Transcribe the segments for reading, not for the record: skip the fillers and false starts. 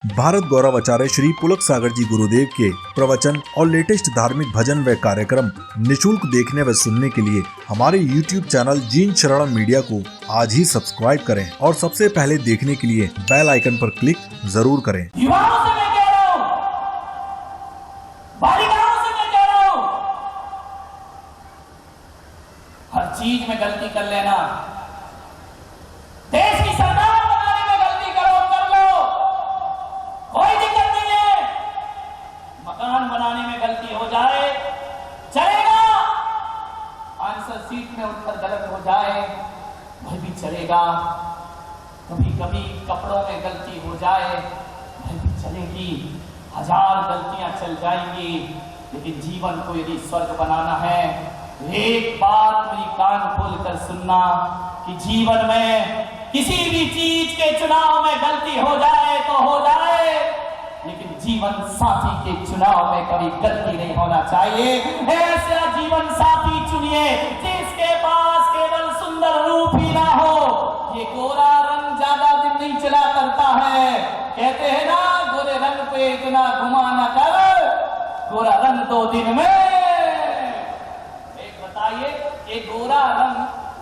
भारत गौरव आचार्य श्री पुलक सागर जी गुरुदेव के प्रवचन और लेटेस्ट धार्मिक भजन व कार्यक्रम निशुल्क देखने व सुनने के लिए हमारे YouTube चैनल जीन शरणम मीडिया को आज ही सब्सक्राइब करें और सबसे पहले देखने के लिए बेल आइकन पर क्लिक जरूर करें। युवाओं से मैं कह रहा हूं, बालिकाओं से मैं कह रहा हूं, हर चीज में गलती कर लेना। देश की सरकार बनाने में गलती करो, कर लो, कोई दिक्कत नहीं है। मकान बनाने में गलती हो जाए चलेगा, आंसर सीट में उठकर गलत हो जाए वह भी चलेगा। कभी कभी कपड़ों में गलती हो जाए वह भी चलेगी। हजार गलतियां चल जाएंगी, लेकिन जीवन को यदि स्वर्ग बनाना है, एक बात मेरी कान खोलकर सुनना कि जीवन में किसी भी चीज के चुनाव में गलती हो जाए तो हो जाए, लेकिन जीवन साथी के चुनाव में कभी गलती नहीं होना चाहिए। ऐसा जीवन साथी चुनिए जिसके पास केवल सुंदर रूप ही ना हो। ये गोरा रंग ज्यादा दिन नहीं चला करता है। कहते हैं ना, गोरे रंग पे इतना घुमा न कर, गोरा रंग 2 दिन में। एक बताइए, ये गोरा रंग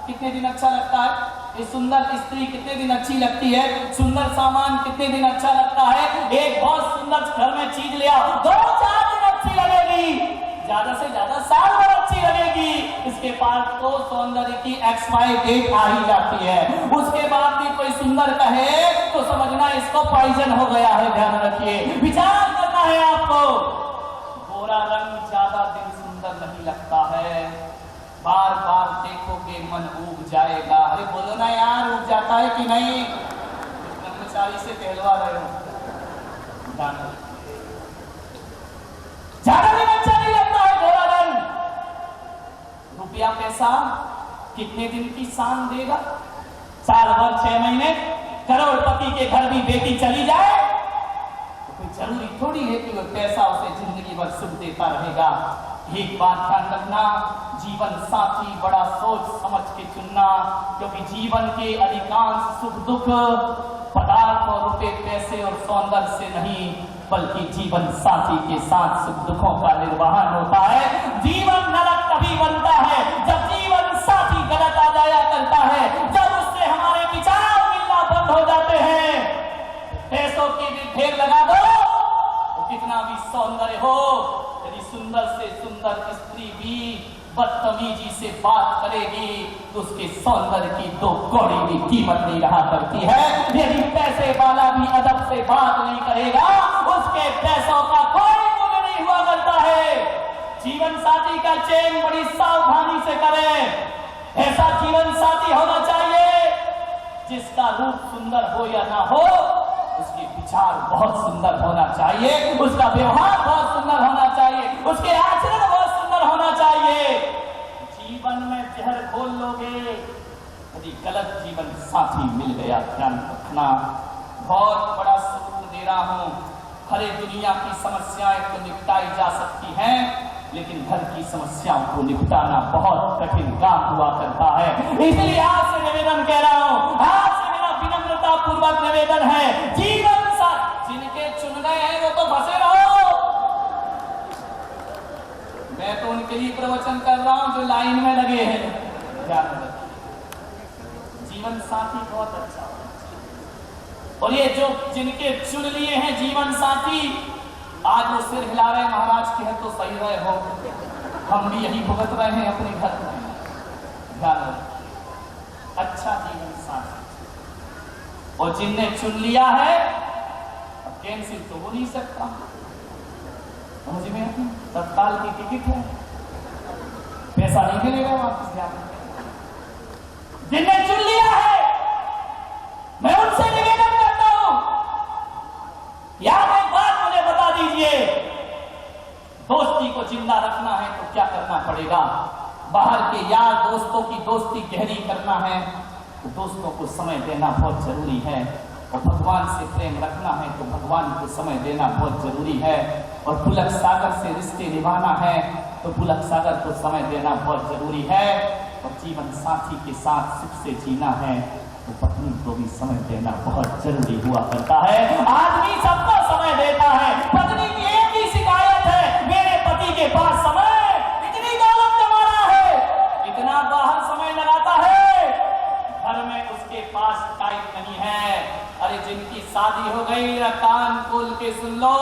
कितने दिन अच्छा लगता है? ये सुंदर स्त्री कितने दिन अच्छी लगती है? सुंदर सामान कितने दिन अच्छा लगता है? एक बहुत सुंदर घर में चीज ले आओ, 2-4 दिन अच्छी लगेगी, ज्यादा से ज्यादा साल भर अच्छी लगेगी। इसके पास तो सौंदर्य की XY डेट आ ही जाती है। उसके बाद भी कोई सुंदर कहे तो समझना इसको पॉइजन हो गया है। ध्यान रखिए, विचार करना है आपको। गोरा रंग ज्यादा दिन सुंदर नहीं लगता है, बार बार देखोगे मन उब जाएगा। अरे बोलो ना यार, उब जाता है कि नहीं? कर्मचारी से कहलवा रहे हो, ज्यादा दिन अच्छा नहीं लगता है गोरा रंग। रुपया पैसा कितने दिन की शान देगा? साल भर 6 महीने करोड़पति के घर भी बेटी चली जाए तो कोई जरूरी थोड़ी है कि वो पैसा उसे जिंदगी भर सुख देता रहेगा। एक बात ध्यान रखना, जीवन साथी बड़ा सोच समझ के चुनना, क्योंकि जीवन के अधिकांश सुख दुख पदार्थ और रुपए पैसे और सौंदर्य से नहीं, बल्कि जीवन साथी के साथ सुख दुखों का निर्वहन होता है। जीवन नरक तभी बनता है जब जीवन साथी गलत आ जाया करता है, जब उससे हमारे विचार मिलना बंद हो जाते हैं। पैसों की भी ढेर लगा दो तो कितना भी सौंदर्य हो, यदि सुंदर से सुंदर स्त्री भी बदतमीजी से बात करेगी तो उसके सौंदर्य की 2 कौड़ी भी कीमत नहीं रहा करती है। यदि पैसे वाला भी अदब से बात नहीं करेगा, उसके पैसों का कोई मूल्य नहीं हुआ करता है। जीवन साथी का चयन बड़ी सावधानी से करें। ऐसा जीवन साथी होना चाहिए जिसका रूप सुंदर हो या ना हो, उसके विचार बहुत सुंदर होना चाहिए, उसका व्यवहार बहुत सुंदर होना चाहिए, उसके आचरण बहुत सुंदर होना चाहिए। जीवन में जहर घोल लोगे यदि गलत जीवन साथी मिल गया, ध्यान रखना। बहुत बड़ा सबूत दे रहा हूं, हरे दुनिया की समस्याएं तो निपटाई जा सकती हैं, लेकिन घर की समस्याओं को निपटाना बहुत कठिन काम हुआ करता है। इसलिए आज से निवेदन कह रहा हूं, आज से मेरा विनम्रता पूर्वक निवेदन है, जीवन साथ जिनके चुन गए हैं वो तो फंसे रहो। मैं तो उनके लिए प्रवचन कर रहा हूं जो लाइन में लगे हैं। ध्यान रखिए, जीवन साथी बहुत अच्छा है। और ये जो जिनके चुन लिए हैं जीवन साथी, आज वो सिर हिला रहे महाराज के हैं तो सही रहे हो, हम भी यही भुगत रहे हैं अपने घर में। ध्यान रखिए, अच्छा जीवन साथी। और जिनने चुन लिया है अब कैंसिल तो हो नहीं सकता, समझ में? तत्काल की टिकट है, पैसा नहीं मिलेगा वापस। जिनने चुन लिया है मैं उनसे निवेदन करता हूं, याद एक बात मुझे बता दीजिए, दोस्ती को जिंदा रखना है तो क्या करना पड़ेगा? बाहर के यार दोस्तों की दोस्ती गहरी करना है तो दोस्तों को समय देना बहुत जरूरी है, और भगवान से प्रेम रखना है तो भगवान को समय देना बहुत जरूरी है, और पुलक सागर से रिश्ते निभाना है तो पुलक सागर को समय देना बहुत जरूरी है, और जीवन साथी के साथ सुख से जीना है तो पत्नी को भी समय देना बहुत जरूरी हुआ करता है। आदमी सबको समय देता है, पत्नी की एक ही शिकायत है, मेरे पति के पास समय इतनी दौलत जमा है, इतना बाहर समय लगाता है, घर में उसके पास टाइम नहीं है। अरे जिनकी शादी हो गई ना, कान खोल के सुन लो,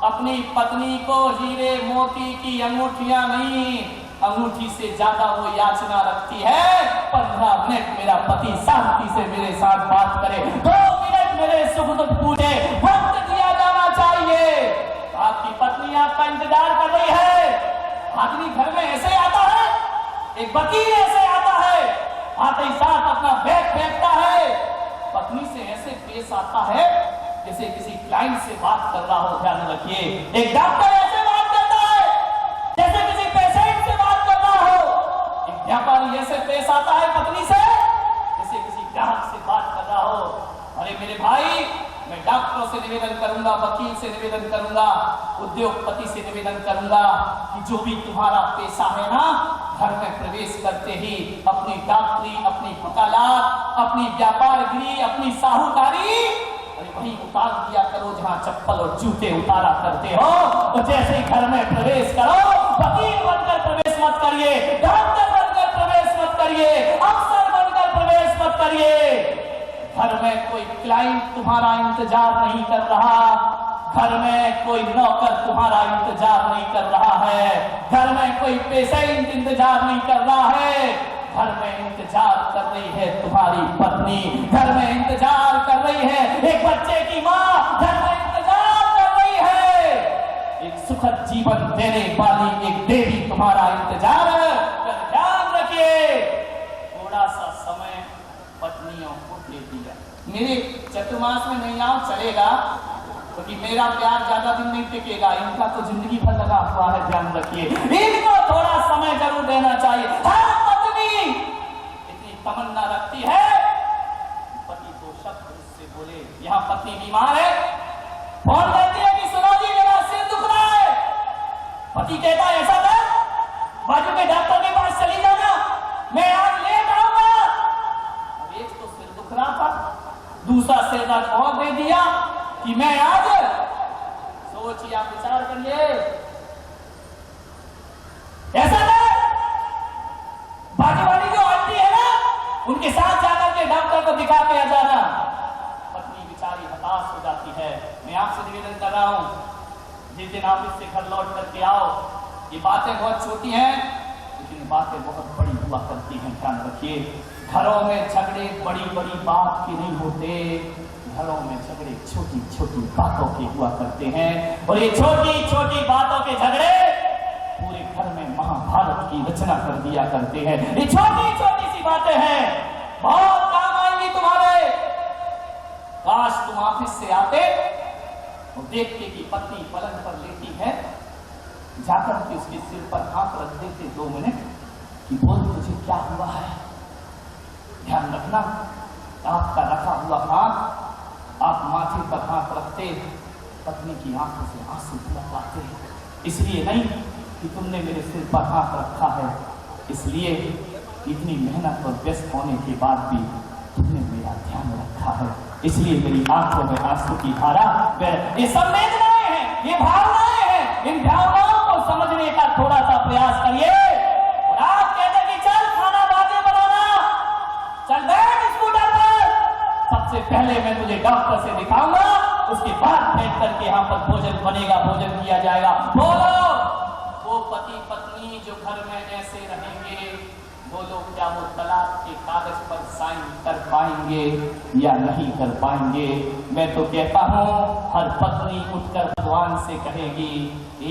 अपनी पत्नी को हीरे मोती की अंगूठियां नहीं, अंगूठी से ज्यादा वो याचना रखती है 15 मिनट मेरा पति शांति से मेरे साथ बात करे, 2 मिनट मेरे सुख दुख पूछे, वक्त दिया जाना चाहिए। आपकी पत्नी आपका इंतजार कर रही है। आदमी घर में ऐसे आता है, एक वकील ऐसे आता है, आते ही साथ अपना बैग फेंकता है, पत्नी से ऐसे पेश आता है जैसे किसी क्लाइंट से बात कर रहा हो। ध्यान रखिए, एक डॉक्टर ऐसे बात करता है जैसे किसी पेशेंट से बात कर रहा हो, एक व्यापारी ऐसे पेश आता है पत्नी से जैसे किसी ग्राहक से बात कर रहा हो। अरे मेरे भाई, मैं डॉक्टरों से निवेदन करूंगा, वकील से निवेदन करूंगा, उद्योगपति से निवेदन करूंगा कि जो भी तुम्हारा पेशा है ना, घर में प्रवेश करते ही अपनी डॉक्टरी, अपनी वकालत, अपनी व्यापारगिरी, अपनी साहूकारी वहीं उतार दिया करो जहां चप्पल और जूते उतारा करते हो। तो जैसे ही घर में प्रवेश करो, वकील बनकर प्रवेश मत करिए, डॉक्टर बनकर प्रवेश मत करिए, अफसर बनकर प्रवेश मत करिए। घर में कोई क्लाइंट तुम्हारा इंतजार नहीं कर रहा, घर में कोई नौकर तुम्हारा इंतजार नहीं कर रहा है, घर में कोई पेशेंट इंतजार नहीं कर रहा है, घर में इंतजार कर रही है तुम्हारी पत्नी, घर में इंतजार कर रही है एक बच्चे की माँ, घर में इंतजार कर रही है एक सुखद जीवन देने वाली एक देवी तुम्हारा इंतजार कर। ध्यान रखिए, थोड़ा सा समय पत्नियों को दे दिया। मेरे चतुर्मास में नहीं आओ चलेगा, क्योंकि मेरा प्यार ज्यादा दिन नहीं टिकेगा, इनका तो जिंदगी भर लगा हुआ है। ध्यान रखिए, इनको थोड़ा समय जरूर देना चाहिए। हर पत्नी इतनी तमन्ना रखती है, पति 2 शब्द उससे बोले, यहाँ पत्नी बीमार है, फोन करती है कि सुनो जी मेरा सिर दुख रहा है, पति कहता है ऐसा कर, बाजू के डॉक्टर के पास चली जाना, मैं आज लेट आऊंगा। अब एक तो सिर दुख रहा था, दूसरा सिर दर्द और दे दिया कि मैं आज, सोचिए, आप विचार करिए, ऐसा कर, बाजू वाली जो आंटी है ना, उनके साथ जाकर के डॉक्टर को दिखा के आ जाना। पत्नी बेचारी हताश हो जाती है। मैं आपसे निवेदन कर रहा हूं, जिस दिन ऑफिस से घर लौट करके आओ, ये बातें बहुत छोटी हैं लेकिन बातें बहुत बड़ी हुआ करती हैं। ध्यान रखिए, घरों में झगड़े बड़ी बड़ी बात के नहीं होते, घरों में झगड़े छोटी छोटी बातों के हुआ करते हैं, और ये छोटी छोटी बातों के झगड़े पूरे घर में महाभारत की रचना कर दिया करते हैं। ये छोटी छोटी सी बातें हैं, बहुत काम आएंगी तुम्हारे। काश तुम ऑफिस से आते और देखते कि पत्नी पलंग पर लेटी है, जाकर के उसके सिर पर हाथ रख देते 2 मिनट कि बोल तुझे क्या हुआ है। ध्यान रखना, आपका रखा हुआ हाथ आप माथे पर हाथ रखते, पत्नी की आंखों से आंसू निकलवाते। इसलिए नहीं कि तुमने मेरे सिर पर हाथ रखा है, इसलिए इतनी मेहनत और व्यस्त होने के बाद भी तुमने मेरा ध्यान रखा है, इसलिए मेरी आंखों में आंसू की धारा। ये संवेदनाएं हैं, ये भावनाएं हैं, इन भावनाओं को समझने का थोड़ा सा प्रयास करिए। और आप कहते कि चल खाना बाद में बनाना, चल बैठ स्कूटर पर, सबसे पहले मैं तुझे डॉक्टर से दिखाऊंगा, उसके बाद बैठ करके यहाँ पर भोजन बनेगा, भोजन किया जाएगा। बोलो, वो पति पत्नी जो घर में ऐसे रहेंगे, बोलो क्या वो तलाक के कागज पर साइन कर पाएंगे या नहीं कर पाएंगे। मैं तो कहता हूँ हर पत्नी उठकर भगवान से कहेगी,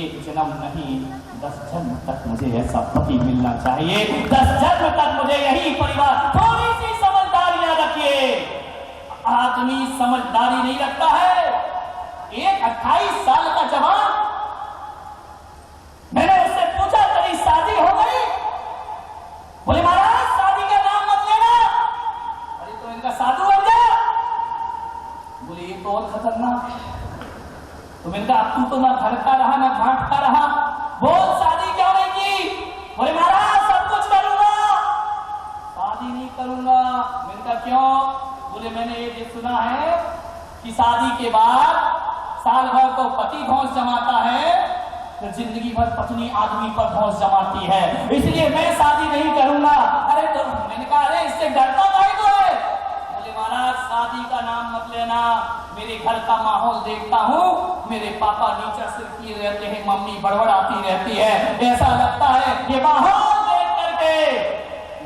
1 जन्म नहीं 10 जन्म तक मुझे ऐसा पति मिलना चाहिए, 10 जन्म तक मुझे यही परिवार। थोड़ी सी समझदारियां रखिए, आदमी समझदारी नहीं रखता है। एक 28 साल का जवान, मैंने उससे पूछा तेरी शादी हो गई? बोले महाराज शादी का नाम मत लेना। अरे तो इनका साधु बन जा। बोले ये तो और खतरनाक है। तुम इनका अब तू तो ना घर का रहा ना घाट का रहा, बोल शादी क्यों नहीं की? बोले महाराज सब कुछ करूंगा, शादी नहीं करूंगा। इनका का क्यों? बोले मैंने ये सुना है कि शादी के बाद साल भर तो पति धौंस जमाता है, तो जिंदगी भर पत्नी आदमी पर धौंस जमाती है, इसलिए मैं शादी नहीं करूंगा। अरे तो मैंने कहा अरे इससे डरता काहे को है? बोले महाराज शादी का नाम मत लेना, मेरे घर का माहौल देखता हूँ, मेरे पापा नीचा सिर किए रहते हैं, मम्मी बड़बड़ाती रहती है, ऐसा लगता है कि माहौल देख करके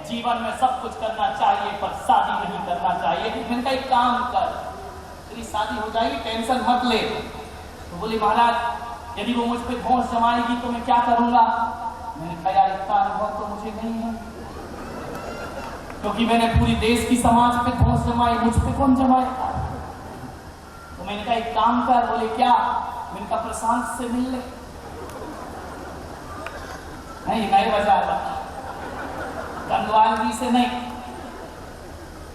जीवन में सब कुछ करना चाहिए पर शादी नहीं करना चाहिए। मैंने कहा एक काम कर, तेरी शादी हो जाएगी, टेंशन मत ले। तो बोले महाराज यदि वो मुझ पे धौंस जमाएगी तो मैं क्या करूंगा? मैंने कहा यार इतना अनुभव तो मुझे नहीं है, क्योंकि मैंने पूरी देश की समाज पे धौंस जमाई, मुझ पे कौन जमाएगा? तो मैंने कहा एक काम कर। बोले क्या? मैंने कहा प्रशांत से मिल ले। नहीं नए बाजार गंगवाल जी से नहीं,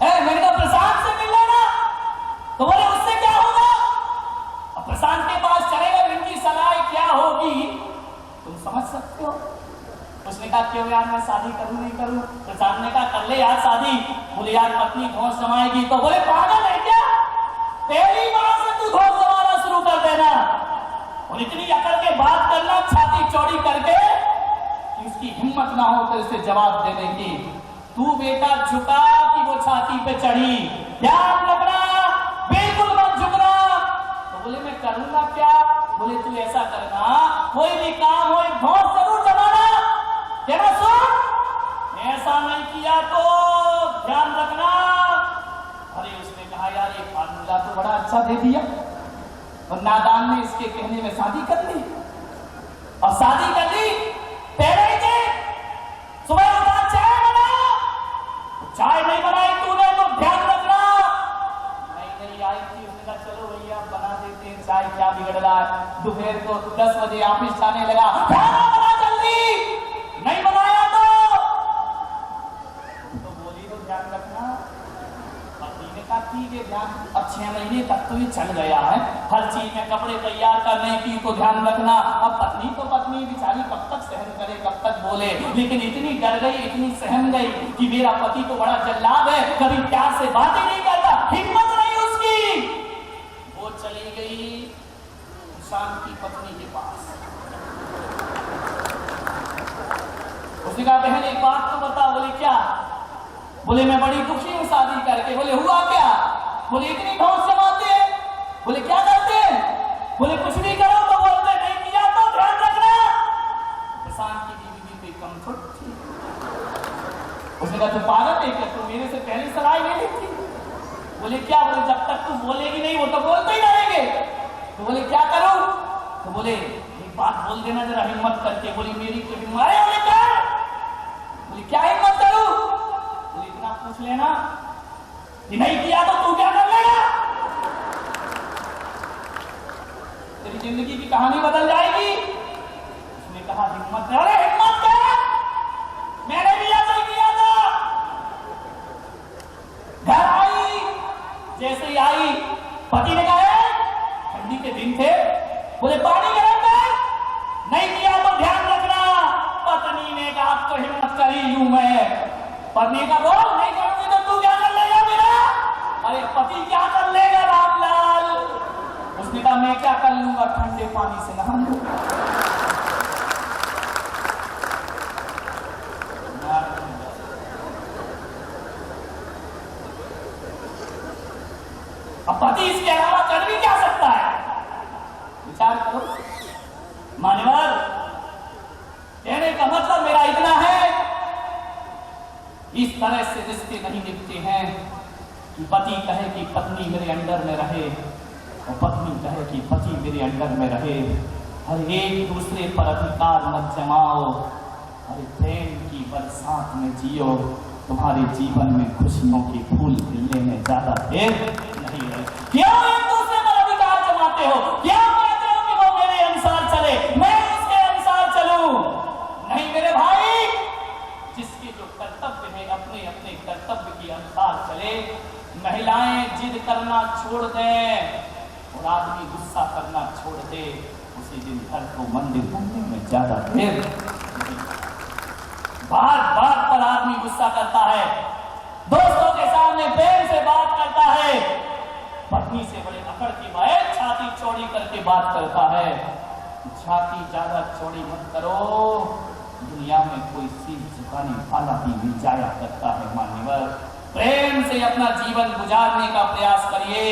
मैंने कहा प्रशांत से मिल लेना। तो बोले उससे क्या होगा? अब प्रशांत के पास चलेगा, इनकी सलाह क्या होगी तुम समझ सकते हो। उसने कहा क्यों यार मैं शादी करूं नहीं करूं? प्रशांत ने कहा कर ले यार शादी। बोले यार पत्नी धौंस जमाएगी। तो बोले पागल है क्या, पहली बार से तू धौंस जमाना शुरू कर देना और इतनी अकड़ के बात करना छाती चौड़ी करके कि उसकी हिम्मत ना हो तो इसे जवाब देने की। तू बेटा झुका कि वो छाती पे चढ़ी, ध्यान रखना बिल्कुल मत झुकना। तो बोले मैं करूंगा क्या? बोले तू ऐसा करना, कोई भी काम हो धौंस जरूर जमाना, तेरा सुन, ऐसा नहीं किया तो ध्यान रखना। अरे उसने कहा यार ये फार्मूला तो बड़ा अच्छा दे दिया, और नादान ने इसके कहने में शादी कर ली। और शादी कर ली पहले ही दिन सुबह उठा चाय बना, चाय नहीं बनाई तूने तो ध्यान रखना। नहीं आई थी, उसने कहा चलो भैया बना देते हैं चाय, क्या बिगड़ रहा है। दोपहर को 10 बजे ऑफिस जाने लगा, खाना बना जल्दी, नहीं बनाया तो बोली तो ध्यान रखना। पत्नी ने कहा ठीक है ध्यान, अब 6 महीने तक तो ये चल गया है, हर चीज में कपड़े तैयार करने की तो ध्यान रखना। अब पत्नी तो पत्नी बेचारी कब तक सहन करे, कब तक बोले, लेकिन इतनी डर गई, इतनी सहम गई कि मेरा पति तो बड़ा जल्लाद है, कभी प्यार से बातें नहीं करता, हिम्मत नहीं उसकी। वो चली गई शाम की पत्नी के पास। उसने कहा बहन एक बात तो बता। बोले क्या? बोले मैं बड़ी दुखी हूं शादी करके। बोले हुआ क्या? बोले इतनी धौंस जमाते हैं। बोले क्या करते हैं? बोले कुछ भी करो तो बोलते नहीं किया तो ध्यान रखना। प्रशांत की बीवी पे कम्फर्ट थी। उसने कहा तू पागल है क्या, तू मेरे से पहले सलाह ले ली थी। बोले क्या? बोले जब तक तू बोलेगी नहीं वो तो बोलते ही रहेंगे। तो बोले क्या करूं? तो बोले एक बात बोल देना जरा हिम्मत करके। बोली मेरी तो हिम्मत है। बोले क्या? बोले क्या हिम्मत करूं? बोले इतना पूछ लेना कि नहीं किया तो तू क्या कर लेगा, तेरी जिंदगी की कहानी बदल जाएगी। उसने कहा हिम्मत है। अरे हिम्मत है, मैंने भी ऐसा ही किया था। घर आई, जैसे ही आई पति ने कहा ठंडी के दिन थे, बोले पानी गरम कर, नहीं किया तो ध्यान रखना। पत्नी ने कहा तो हिम्मत करी यूं मैं। पत्नी का बोल नहीं करूंगी तो तू क्या कर लेगा मेरा? अरे पति क्या कर लेगा रामलाल? उसने कहा मैं क्या कर लूंगा, ठंडे पानी से नहा लूंगा। अब पति इसके अलावा कर भी क्या सकता है? विचार करो मान्यवर। कहने का मतलब मेरा इतना है, इस तरह से रिश्ते नहीं निभते हैं कि पति कहे कि पत्नी मेरे अंडर में रहे और पत्नी कहे कि पति मेरे अंडर में रहे। हर एक दूसरे पर अधिकार मत जमाओ, अरे प्रेम की बरसात में जियो, तुम्हारे जीवन में खुशियों के फूल खिलने में ज्यादा देर नहीं है। क्यों एक दूसरे पर अधिकार जमाते हो? क्या कहते हो कि वो मेरे अनुसार चले, मैं उसके अनुसार चलूं? नहीं मेरे भाई, जिसके जो कर्तव्य है अपने अपने कर्तव्य के अनुसार चले। महिलाएं जिद करना छोड़ दें और आदमी गुस्सा करना छोड़ दे, उसी दिन घर को मंदिर बनने में ज्यादा देर नहीं। बात बात पर आदमी गुस्सा करता है, दोस्तों के सामने प्रेम से बात करता है, पत्नी से बड़े अकड़ के बैठ छाती चौड़ी करके बात करता है। छाती ज्यादा चौड़ी मत करो, दुनिया में कोई चीज झुकाने वाला भी मिल जाया करता है। मान्यवर, प्रेम से अपना जीवन गुजारने का प्रयास करिए।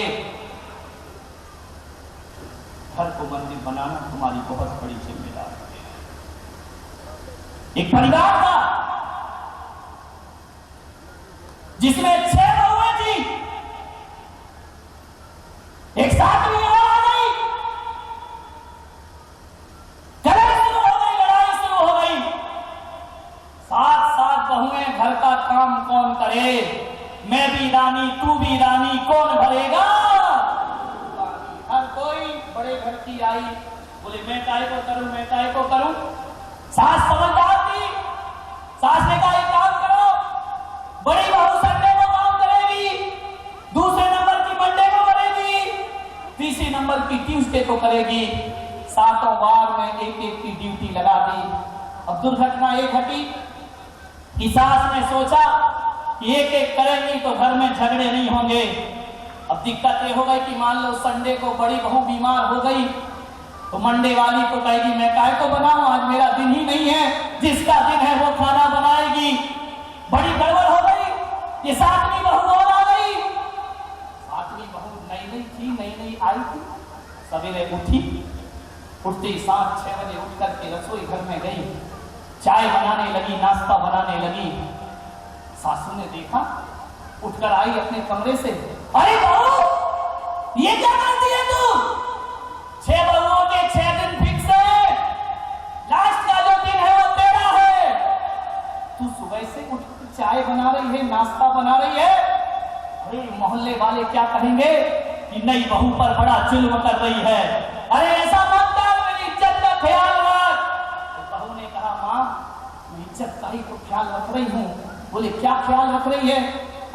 घर को मंदिर बनाना तुम्हारी बहुत बड़ी जिम्मेदारी है। एक परिवार था जिसमें 6 बहुएं थी, एक साथ में और आ गई, कलह शुरू हो गई, लड़ाई शुरू हो गई। 7 बहुएं, घर का काम कौन करे? मैं भी रानी, तू भी रानी, कौन भरेगा? हर कोई बड़े घर की आई, बोले मैं काय को करूं, मैं काय को करूं। सास समझदार थी, सास ने कहा एक काम करो, बड़ी बहू संडे को काम करेगी, दूसरे नंबर की मंडे को करेगी, तीसरे नंबर की ट्यूसडे को करेगी। 7 बार में एक की ड्यूटी लगा दी। अब दुर्घटना ये घटी कि सास ने सोचा कि एक करेंगी तो घर में झगड़े नहीं होंगे। अब दिक्कत ये हो गई कि मान लो संडे को बड़ी बहू बीमार हो गई तो मंडे वाली तो कहेगी मैं काय को बनाऊं, आज मेरा दिन ही नहीं है, जिसका दिन है वो खाना बनाएगी। बड़ी गड़बड़ हो गई। ये 7वीं बहू और आ गई। 7वीं बहू नई थी, नई आई थी। सवेरे उठते 7-6 बजे उठ करके रसोई घर में गई, चाय बनाने लगी, नाश्ता बनाने लगी। सासू ने देखा, उठकर आई अपने कमरे से, अरे बहू ये क्या करती है तू? 6 बहुओं के 6 दिन फिक्स है, लास्ट का जो दिन है वो तेरा है। तू सुबह से उठ चाय बना रही है, नाश्ता बना रही है। अरे मोहल्ले वाले क्या कहेंगे कि नई बहू पर बड़ा जुल्म कर रही है। अरे ऐसा मत कर, मेरी इज्जत का ख्याल रख। तो बहू ने कहा माँ मैं इज्जत का ही तो ख्याल रख रही हूँ। बोले क्या ख्याल रख रही है?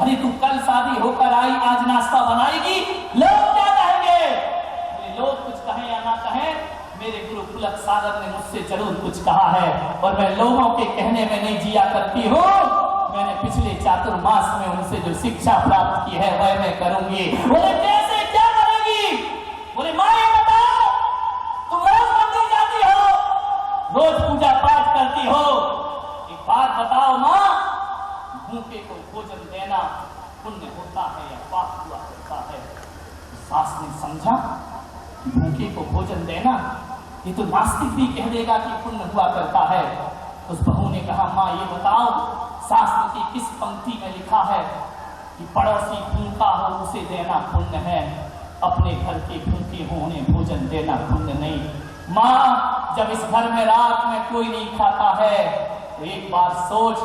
अरे तू कल शादी होकर आई, आज नाश्ता बनाएगी, लोग क्या कहेंगे? बोले लोग कुछ कहें या ना कहें, मेरे गुरु पुलक सागर ने मुझसे जरूर कुछ कहा है और मैं लोगों के कहने में नहीं जिया करती हूँ। मैंने पिछले चातुर्मास में उनसे जो शिक्षा प्राप्त की है वह मैं करूंगी। बोले कैसे, क्या करेगी? बोले माँ ये बताओ, तुम रोज मंदिर जाती हो, रोज पूजा पाठ करती हो, एक बात बताओ माँ, भूखे को भोजन देना पुण्य होता है या पाप हुआ करता है? सास ने समझा कि भूखे को भोजन देना ये तो नास्तिक भी कह देगा कि पुण्य हुआ करता है। उस बहू ने कहा माँ ये बताओ, शास्त्र की किस पंक्ति में लिखा है कि पड़ोसी भूखा हो उसे देना पुण्य है, अपने घर के भूखे हो उन्हें भोजन देना पुण्य नहीं। माँ जब इस घर में रात में कोई नहीं खाता है तो एक बार सोच,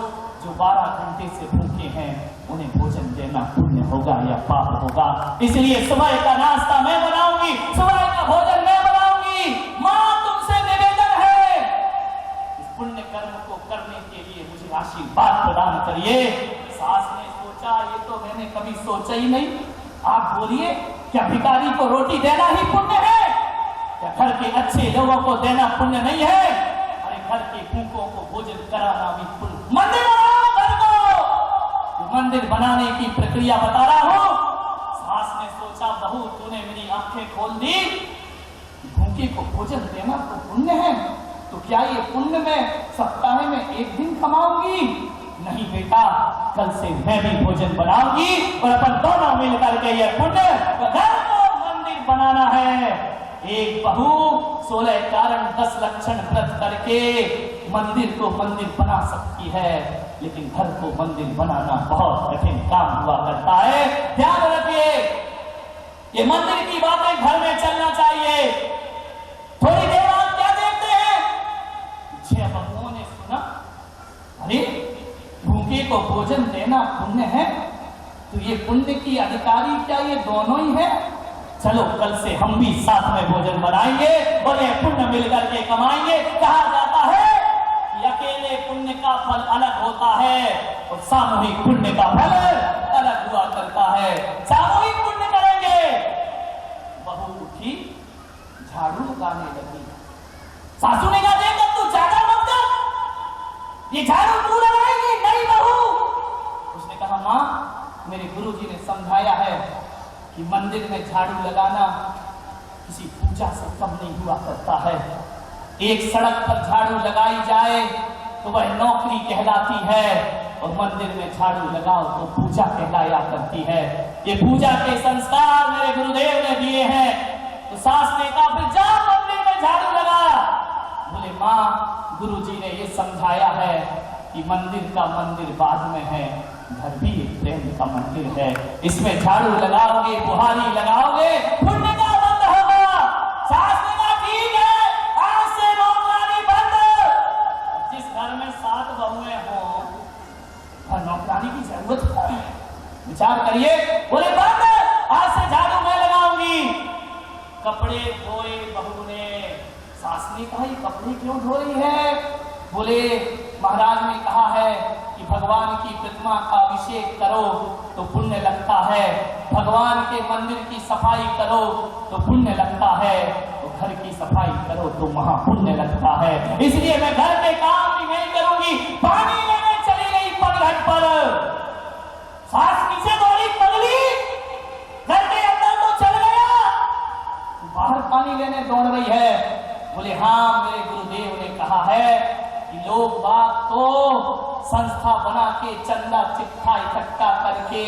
जो 12 घंटे से भूखे हैं उन्हें भोजन देना पुण्य होगा या पाप होगा? इसलिए सुबह का नाश्ता मैं बनाऊंगी, सुबह का भोजन मैं बनाऊंगी। माँ तुमसे निवेदन है, इस पुण्य कर्म को करने के लिए मुझे आशीर्वाद प्रदान करिए। सास ने सोचा ये तो मैंने कभी सोचा ही नहीं। आप बोलिए क्या भिखारी को रोटी देना ही पुण्य है? क्या घर के अच्छे लोगों को देना पुण्य नहीं है? अरे घर के भूखों को भोजन कराना भी पुण्य। मंदिर बनाओ घर को, मंदिर बनाने की प्रक्रिया बता रहा हूं। सास ने सोचा बहू तूने मेरी आंखें खोल दी, भूखे को भोजन देना तो पुण्य है, तो क्या ये पुण्य में सप्ताह में एक दिन कमाऊंगी? नहीं बेटा, कल से मैं भी भोजन बनाऊंगी और अपन दोनों मिलकर के ये पुण्य घर को मंदिर बनाना है। एक बहू 16 कारण 10 लक्षण व्रत करके मंदिर को मंदिर बना सकती है, लेकिन घर को मंदिर बनाना बहुत कठिन काम हुआ करता है। ध्यान रखिए, ये मंदिर की बातें घर में चलना चाहिए। थोड़ी देर बाद क्या देखते हैं, 6 बहुओं ने सुना अरे भूखे को भोजन देना पुण्य है, तो ये पुण्य की अधिकारी क्या ये दोनों ही है? चलो कल से हम भी साथ में भोजन बनाएंगे और ये पुण्य मिलकर के कमाएंगे। कहा जाता है कि अकेले पुण्य का फल अलग होता है और सामूहिक पुण्य का फल अलग हुआ करता है। सामूहिक पुण्य करेंगे। बहू उठी, झाड़ू लगाने लगी। सासू ने कहा देखा तू ज्यादा मत कर, ये झाड़ू तू लगाएगी नहीं बहू। उसने कहा माँ मेरे गुरुजी ने समझाया है कि मंदिर में झाड़ू लगाना किसी पूजा से कम नहीं हुआ करता है। एक सड़क पर झाड़ू लगाई जाए तो वह नौकरी कहलाती है, और मंदिर में झाड़ू लगाओ तो पूजा कहलाया करती है। ये पूजा के संस्कार मेरे गुरुदेव ने दिए हैं। तो सास ने कहा फिर जा मंदिर में झाड़ू लगा। बोले माँ, गुरुजी ने ये समझाया है कि मंदिर का मंदिर बाद में है, घर भी एक प्रेम का मंदिर है। इसमें झाड़ू लगाओगे, बुहारी लगाओगे, पुण्य का बंद होगा। सास ने कहा ठीक है, आज से नौकरानी बंद। जिस घर में 7 बहुएं हो, नौकरानी की जरूरत है? विचार करिए। बोले बंद, आज से झाड़ू मैं लगाऊंगी। कपड़े धोए बहू ने। सास ने कहा ये कपड़े क्यों धो रही है? बोले महाराज ने कहा है कि भगवान की प्रतिमा का अभिषेक करो तो पुण्य लगता है, भगवान के मंदिर की सफाई करो तो पुण्य लगता है, तो घर की सफाई करो तो महापुण्य लगता है। इसलिए मैं घर के काम भी नहीं करूंगी। पानी लेने चली गई पगघट पर। सास नीचे दौड़ी, पगली घर के अंदर तो चल गया, बाहर पानी लेने दौड़ रही है। बोले हाँ, मेरे गुरुदेव ने कहा है कि लोग बात तो संस्था बना के चंदा चिट्ठा इकट्ठा करके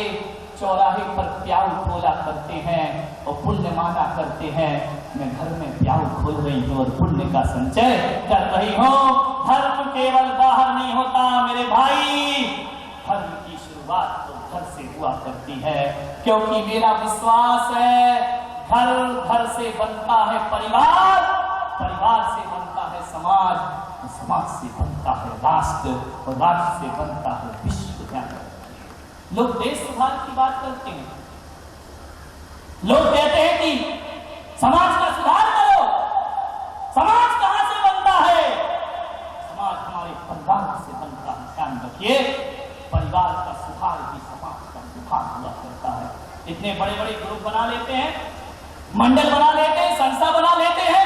चौराहे पर प्याऊ खोला करते हैं और पुण्य माना करते हैं। मैं घर में प्याऊ खोल रही हूँ और पुण्य का संचय कर रही हूँ। धर्म केवल बाहर नहीं होता मेरे भाई, धर्म की शुरुआत तो घर से हुआ करती है। क्योंकि मेरा विश्वास है घर से बनता है परिवार, परिवार से बनता है समाज, समाज से बनता है राष्ट्र, और राष्ट्र से बनता है विश्व। लोग देश सुधार की बात करते हैं, लोग कहते हैं कि समाज का सुधार करो। समाज कहां से बनता है? समाज हमारे परिवार से बनता है। ध्यान रखिए, परिवार का सुधार भी समाज का सुधार हुआ करता है। इतने बड़े बड़े ग्रुप बना लेते हैं, मंडल बना लेते हैं, संस्था बना लेते हैं,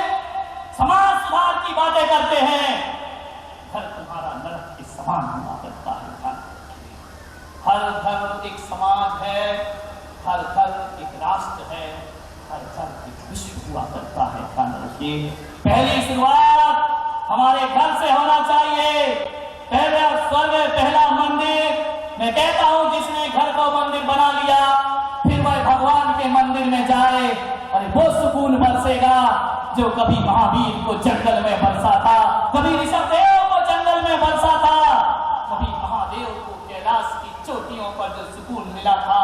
समाज सुधार की बातें करते हैं। घर तुम्हारा नरक के समान हुआ करता है। हर घर एक समाज है, हर घर एक राष्ट्र है, हर घर एक विश्व हुआ करता है। ध्यान रखिए, पहली शुरुआत हमारे घर से होना चाहिए। पहला स्वर्ग, पहला मंदिर। मैं कहता हूं जिसने घर को मंदिर बना लिया, फिर वह भगवान के मंदिर में जाए, अरे वो सुकून बरसेगा जो कभी महावीर को जंगल में बरसा था, कभी ऋषभदेव को जंगल में बरसा था, कभी महादेव को कैलाश की चोटियों पर जो सुकून मिला था,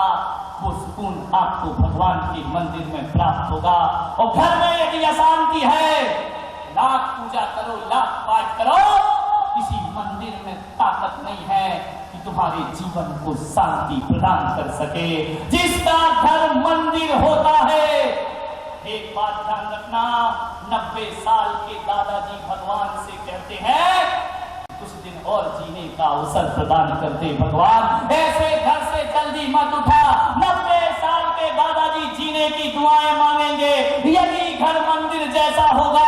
वो सुकून आपको भगवान के मंदिर में प्राप्त होगा। और घर में यदि अशांति है, लाख पूजा करो, लाख पाठ करो, किसी मंदिर में ताकत नहीं है कि तुम्हारे जीवन को शांति प्रदान कर सके। जिसका घर मंदिर होता है, एक बात ध्यान रखना, 90 साल के दादाजी भगवान से कहते हैं कुछ दिन और जीने का अवसर प्रदान करते भगवान, ऐसे घर से जल्दी मत उठा। 90 साल के दादाजी जीने की दुआएं मांगेंगे यदि घर मंदिर जैसा होगा।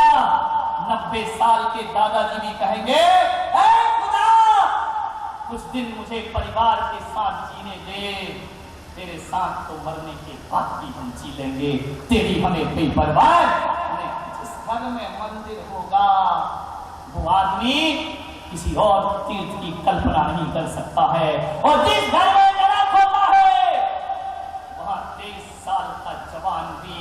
90 साल के दादाजी भी कहेंगे ऐ खुदा, कुछ दिन मुझे परिवार के साथ जीने दे, तेरे साथ तो मरने के बाद भी हम जी लेंगे, तेरी हमें बेपरवाह। जिस घर में मंदिर होगा वो आदमी किसी और तीर्थ की कल्पना नहीं कर सकता है। और जिस घर में नरक होता है, वहां 23 साल का जवान भी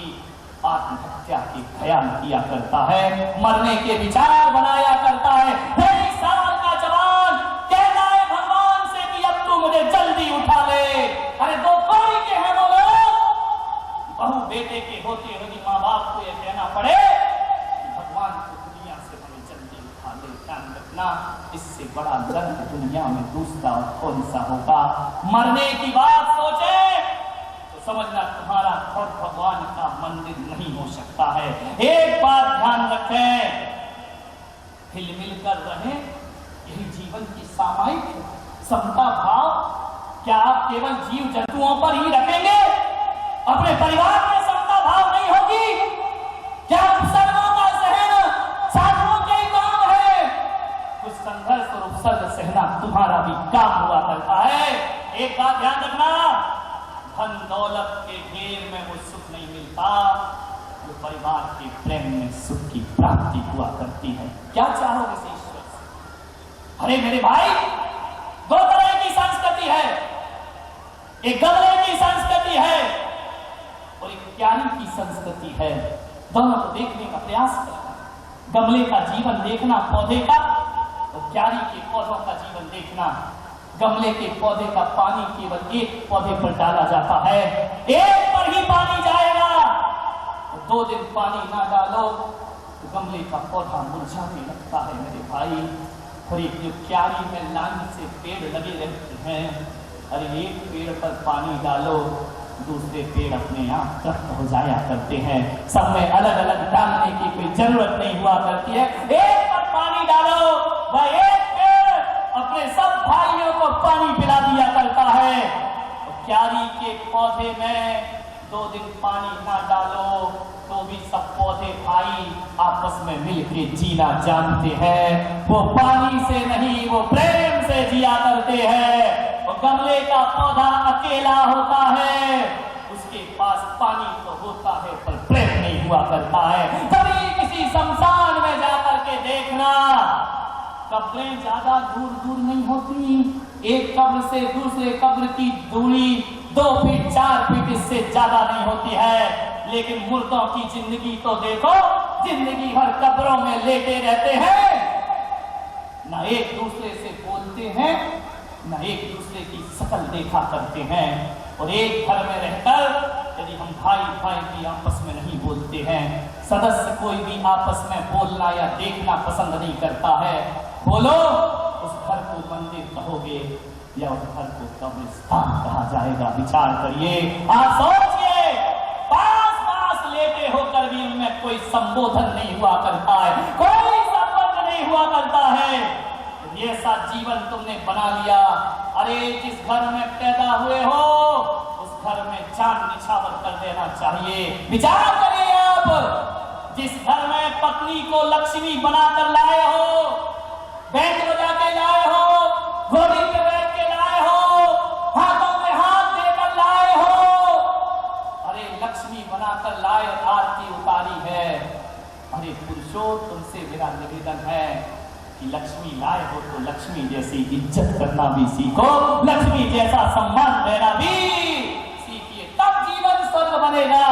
आत्महत्या के ख्याल किया करता है, मरने के विचार बनाया करता है। 23 साल का जवान कहता है भगवान से कि अब तू मुझे जल्दी उठा ले। अरे दो कौड़ी के हैं वो लोग, बहू बेटे के होते हुए माँ बाप को यह कहना पड़े कि भगवान को दुनिया से हमें जल्दी उठा ले। ध्यान रखना, इससे बड़ा दर्द दुनिया में दूसरा और कौन सा होगा। मरने की बात सोचे तो समझना तुम्हारा घर भगवान का मंदिर नहीं हो सकता है। एक बात ध्यान रखें, हिल मिलकर रहें, यही जीवन की सामायिक समता भाव। क्या आप केवल जीव जंतुओं पर ही रखेंगे? अपने परिवार में समता भाव नहीं होगी? क्या उपसर्गों का सहन साधुओं के ही काम है? कुछ संघर्ष और उपसर्ग सहना तुम्हारा भी काम हुआ करता है। एक बात ध्यान रखना, धन दौलत के घेर में वो सुख नहीं मिलता, जो परिवार के प्रेम में सुख की प्राप्ति हुआ करती है। क्या चाहोगे इस ईश्वर से? अरे मेरे भाई, दो तरह की संस्कृति है, एक गमले की संस्कृति है और एक क्यारी की संस्कृति है। दोनों को देखने का प्रयास करना, गमले का जीवन देखना पौधे का, और क्यारी के पौधों का जीवन देखना। गमले के पौधे का पानी केवल एक पौधे पर डाला जाता है, एक पर ही पानी जाएगा। तो 2 दिन पानी ना डालो तो गमले का पौधा मुरझाने लगता है मेरे भाई। और एक जो क्यारी में लाइन से पेड़ लगे रहते हैं, अरे एक पेड़ पर पानी डालो, दूसरे पेड़ अपने आप तृप्त हो जाया करते हैं। सब में अलग अलग डालने की कोई जरूरत नहीं हुआ करती है। एक पर पानी डालो, वह एक पेड़ अपने सब भाइयों को पानी पिला दिया करता है। तो क्यारी के पौधे में 2 दिन पानी ना डालो तो भी सब पौधे भाई आपस में मिलके जीना जानते हैं। वो पानी से नहीं, वो प्रेम से जिया करते हैं। और गमले का पौधा अकेला होता है, उसके पास पानी तो होता है पर प्रेम नहीं हुआ करता है। कभी किसी शमशान में जाकर के देखना, कब्रें ज्यादा दूर दूर नहीं होती। एक कब्र से दूसरे कब्र की दूरी 2 फीट 4 फीट इससे ज्यादा नहीं होती है। लेकिन मुर्दों की जिंदगी तो देखो, जिंदगी भर कब्रों में लेटे रहते हैं, न एक दूसरे से बोलते हैं, न एक दूसरे की शकल देखा करते हैं। और एक घर में रहकर यदि हम भाई भाई भी आपस में नहीं बोलते हैं, सदस्य कोई भी आपस में बोलना या देखना पसंद नहीं करता है, बोलो उस घर को मंदिर कहोगे या उस घर को कब्रिस्तान कहा जाएगा? विचार करिए, आप सोचिए। पास पास लेटे होकर भी उनमें कोई संबोधन नहीं हुआ करता है, कोई संबंध नहीं हुआ करता है। ये सा जीवन तुमने बना लिया, अरे जिस घर में पैदा हुए हो उस घर में जान निछावर कर देना चाहिए। विचार करिए आप, जिस घर में पत्नी को लक्ष्मी बनाकर लाए हो, बैंक बजा के लाए हो, घोड़ी पे बैठ के लाए हो, हाथों में हाथ देकर लाए हो, अरे लक्ष्मी बनाकर लाए, आरती उतारी है। अरे पुरुषों, तुमसे मेरा निवेदन है कि लक्ष्मी लाए हो तो लक्ष्मी जैसी इज्जत करना भी सीखो, लक्ष्मी जैसा सम्मान देना भी सीखिए, तब जीवन स्वर्ग बनेगा।